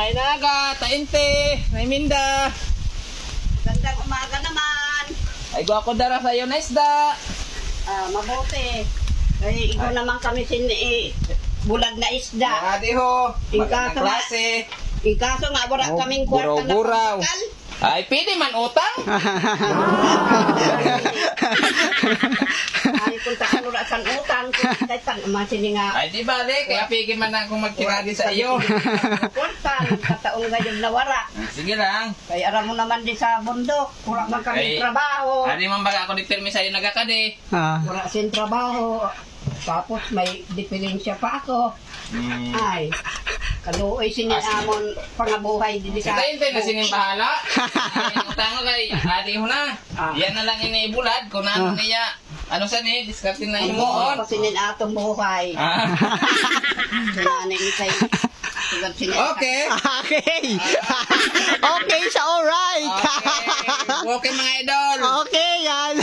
Ay naga, tainte, may minda. Gandang umaga naman. Ay go ako dara sa iyo na isda. Mabuti. Ay, ikaw naman kami bulag na isda. Adi ho, Ikaso magandang klase. Ikaso nga, wala kaming kwarta na Buraw-buraw. pagkakal. Ay, pwede man utang. Ay, kung taan urasan utang, kung taan masini nga. Ay, di ba, de? Kaya pigi man na akong magkiradi sa iyo. Kwarta, kataong ngayon na wara. Sige lang. Kaya aram mo naman di sa bundok. Wala man kami Ay. trabaho. Adi man baga ako determine sa iyo nagakadi. Wala sin trabaho. Tapos may diferensya pa ako. Ay, kaluoy sininamon pangabuhay din Sa ka. tayo na sining bahala. Utang kay adi ho na. Yan na lang iniibulad kung ano niya. Ano sa ni? Diskarte na yung moon. Kasi atong buhay. Sinanay ni kay. Okay. Okay. Okay siya, alright. Okay. Okay mga idol. Okay, yan.